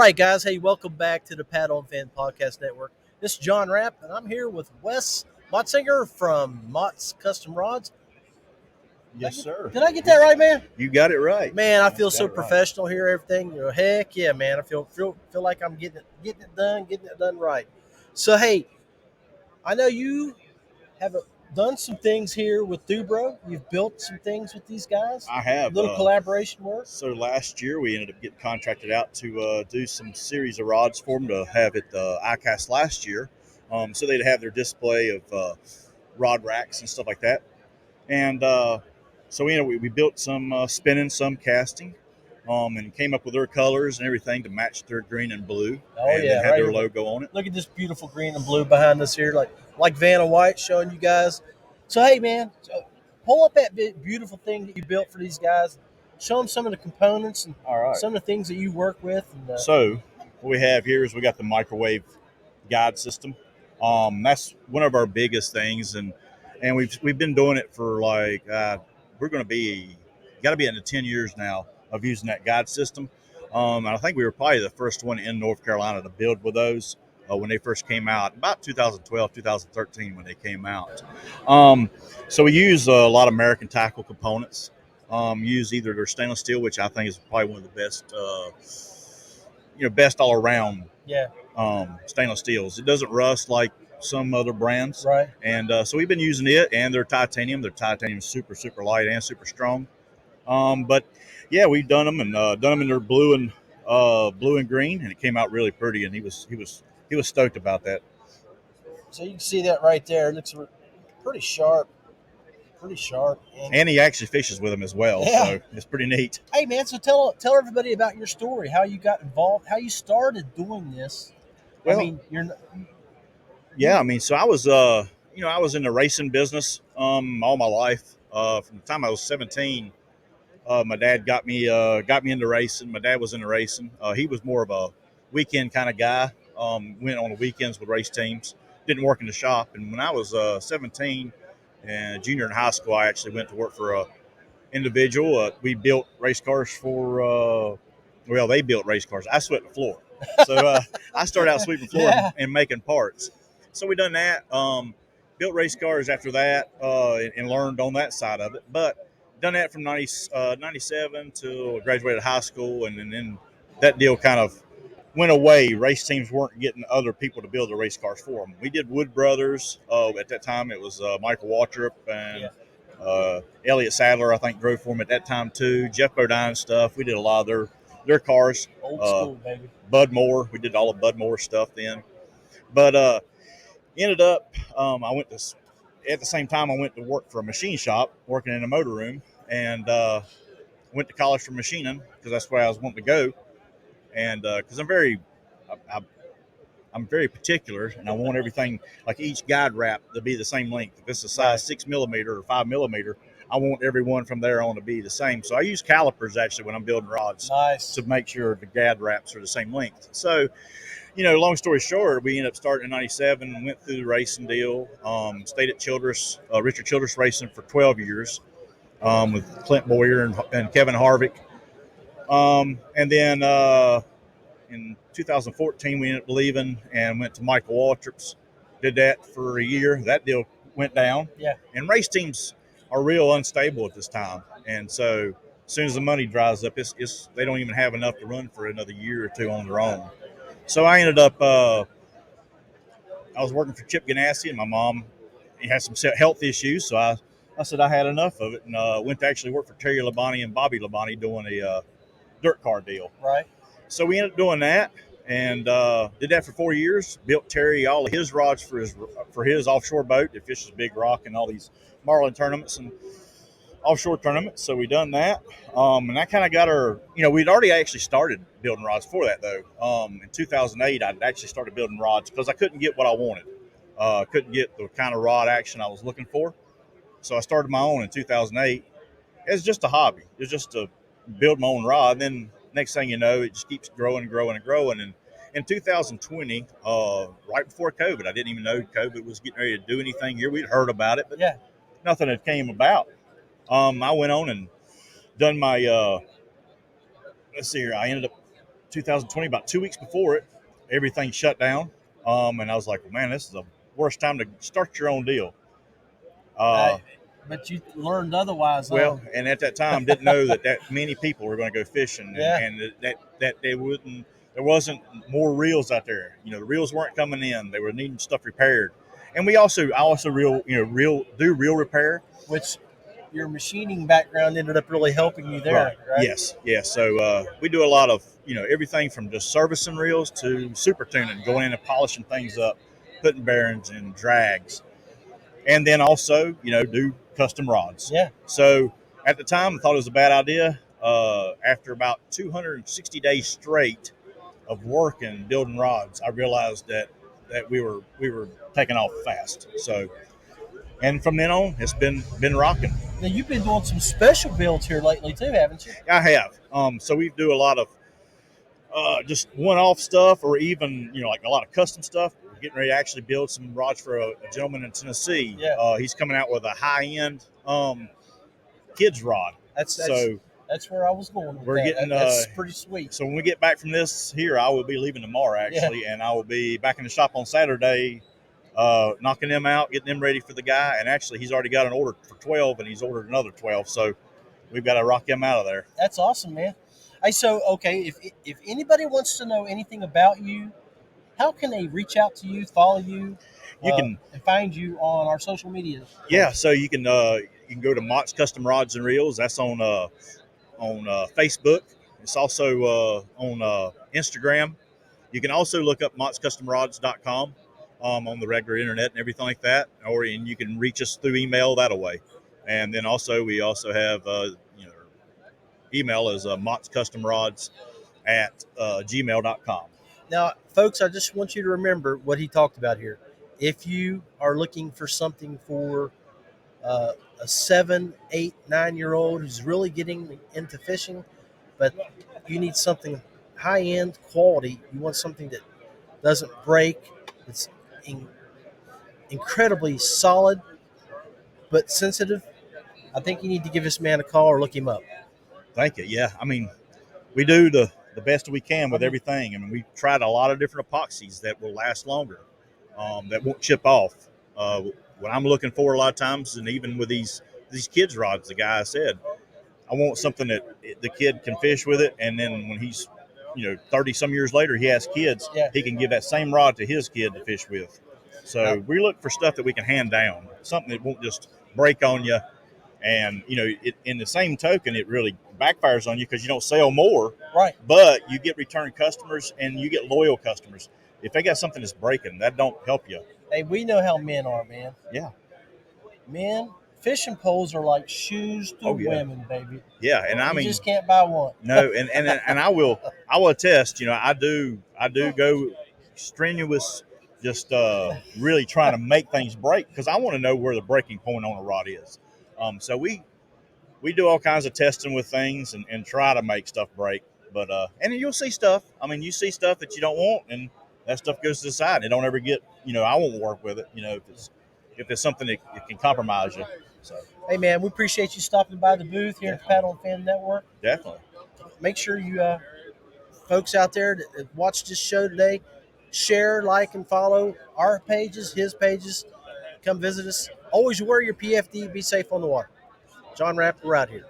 right, guys. Hey, welcome back to the Paddle and Fan Podcast Network. This is John Rapp, and I'm here with Wes Motsinger from Mots Custom Rods. Yes, sir. Did I get that right, man? You got it right. Man, I feel so professional here. Everything, heck yeah, man. I feel like I'm getting it done right. So, hey, I know you have done some things here with Dubro. You've built some things with these guys. I have. A little collaboration work. So last year we ended up getting contracted out to do some series of rods for them to have at the ICast last year. So they'd have their display of rod racks and stuff like that. And so we built some spinning, some casting, and came up with their colors and everything to match their green and blue. Oh, and yeah, had right their here. logo on it. Look at this beautiful green and blue behind us here, like Vanna White showing you guys. So, hey, man, pull up that beautiful thing that you built for these guys. Show them some of the components and All right. some of the things that you work with. And, So what we have here is we got the microwave guide system. That's one of our biggest things, and we've been doing it for we're going to be got to be into 10 years now of using that guide system. And I think we were probably the first one in North Carolina to build with those when they first came out, about 2012, 2013 when they came out. So we use a lot of American tackle components. Use either their stainless steel, which I think is probably one of the best, best all around yeah, stainless steels. It doesn't rust like some other brands. right. And so we've been using it, and they're titanium. They're titanium super, super light and super strong. But yeah, we've done them and done them in their blue and green, and it came out really pretty. And he was stoked about that. So you can see that right there. It looks pretty sharp. Pretty sharp. And he actually fishes with them as well, Yeah. So it's pretty neat. Hey, man, so tell everybody about your story, how you got involved, how you started doing this. Well, I mean, so I was I was in the racing business all my life. From the time I was 17, my dad got me into racing. My dad was into racing. He was more of a weekend kind of guy. Went on the weekends with race teams. Didn't work in the shop. And when I was 17 and junior in high school, I actually went to work for a individual. We built race cars for. They built race cars. I swept the floor. So I started out sweeping the floor and making parts. So we done that. Built race cars after that and learned on that side of it. But done that from 97 till graduated high school, and then that deal kind of went away. Race teams weren't getting other people to build the race cars for them. We did Wood Brothers. At that time, it was Michael Waltrip and Elliott Sadler, I think, drove for them at that time too. Jeff Bodine stuff. We did a lot of their cars. old school, baby. Bud Moore. We did all of Bud Moore stuff then. But ended up, at the same time, I went to work for a machine shop, working in a motor room, and went to college for machining because that's where I was wanting to go. And because I'm very particular, and I want everything, like each guide wrap, to be the same length. If it's a size 6 millimeter or 5 millimeter, I want every one from there on to be the same. So I use calipers actually when I'm building rods to make sure the guide wraps are the same length. So, long story short, we ended up starting in 97 and went through the racing deal. Stayed at Richard Childress Racing for 12 years with Clint Boyer and Kevin Harvick. And then in 2014, we ended up leaving and went to Michael Waltrip's. Did that for a year. That deal went down. Yeah. And race teams are real unstable at this time. And so as soon as the money dries up, they don't even have enough to run for another year or two on their own. So I ended up, I was working for Chip Ganassi, and my mom had some health issues. So I said I had enough of it, and went to actually work for Terry Labonte and Bobby Labonte doing a dirt car deal. Right. So we ended up doing that and did that for 4 years. Built Terry all of his rods for his offshore boat that fishes Big Rock and all these marlin tournaments and offshore tournaments. So we done that, and that kind of got her. We'd already actually started building rods for that though. In 2008, I actually started building rods because I couldn't get what I wanted. Couldn't get the kind of rod action I was looking for. So I started my own in 2008. It's just a hobby. It's just to build my own rod. And then next thing you know, it just keeps growing and growing and growing. And in 2020, right before COVID, I didn't even know COVID was getting ready to do anything here. We'd heard about it, but nothing had came about. I went on and done my, let's see here. I ended up 2020, about 2 weeks before it, everything shut down. And I was like, well, man, this is the worst time to start your own deal. But you learned otherwise, huh? Well, and at that time, didn't know that many people were going to go fishing, Yeah. and that they wouldn't. There wasn't more reels out there. The reels weren't coming in. They were needing stuff repaired, and I also reel repair. Which your machining background ended up really helping you there, right? Yes. So we do a lot of everything from just servicing reels to super tuning, going in and polishing things up, putting bearings and drags, and then also do custom rods. Yeah. So at the time, I thought it was a bad idea. After about 260 days straight of working building rods, I realized that we were taking off fast. So, and from then on, it's been rocking. Now you've been doing some special builds here lately too, haven't you? I have. So we do a lot of just one-off stuff, or even like a lot of custom stuff. We're getting ready to actually build some rods for a gentleman in Tennessee. Yeah. He's coming out with a high-end kids rod. That's where I was going with we're that. getting That's pretty sweet. So when we get back from this here, I will be leaving tomorrow actually, and I will be back in the shop on Saturday, knocking them out, getting them ready for the guy. And actually, he's already got an order for 12, and he's ordered another 12. So we've got to rock him out of there. That's awesome, man. Hey, so okay, if anybody wants to know anything about you, how can they reach out to you, follow you, and find you on our social media? Yeah, so you can go to Mots Custom Rods and Reels. That's on Facebook. It's also on Instagram. You can also look up motscustomrods.com on the regular internet and everything like that, and you can reach us through email that way. And then we also have email is motscustomrods at gmail.com. Now, folks, I just want you to remember what he talked about here. If you are looking for something for a 7, 8, 9-year-old who's really getting into fishing, but you need something high-end quality, you want something that doesn't break, it's incredibly solid but sensitive, I think you need to give this man a call or look him up. Thank you. Yeah, I mean, we do the best we can with everything. I mean, we've tried a lot of different epoxies that will last longer, that won't chip off. What I'm looking for a lot of times, and even with these kids rods, the guy said, I want something that the kid can fish with it, and then when he's 30 some years later, he has kids, he can give that same rod to his kid to fish with. So we look for stuff that we can hand down, something that won't just break on you. And in the same token, it really backfires on you because you don't sell more, right? But you get return customers and you get loyal customers. If they got something that's breaking, that don't help you. Hey, we know how men are, man. Yeah, men, fishing poles are like shoes to women, baby. Yeah, and I mean, you just can't buy one. No, and I will attest. I do go strenuous, just really trying to make things break because I want to know where the breaking point on a rod is. So we do all kinds of testing with things and try to make stuff break. But and you'll see stuff. I mean, you see stuff that you don't want, and that stuff goes to the side. It don't ever get. I won't work with it. If it's something that can compromise you. So. Hey, man, we appreciate you stopping by the booth here at the Paddle and Fin Network. Definitely. Make sure you folks out there that watch this show today, share, like, and follow our pages, his pages. Come visit us. Always wear your PFD. Be safe on the water. John Rapp, we're out here.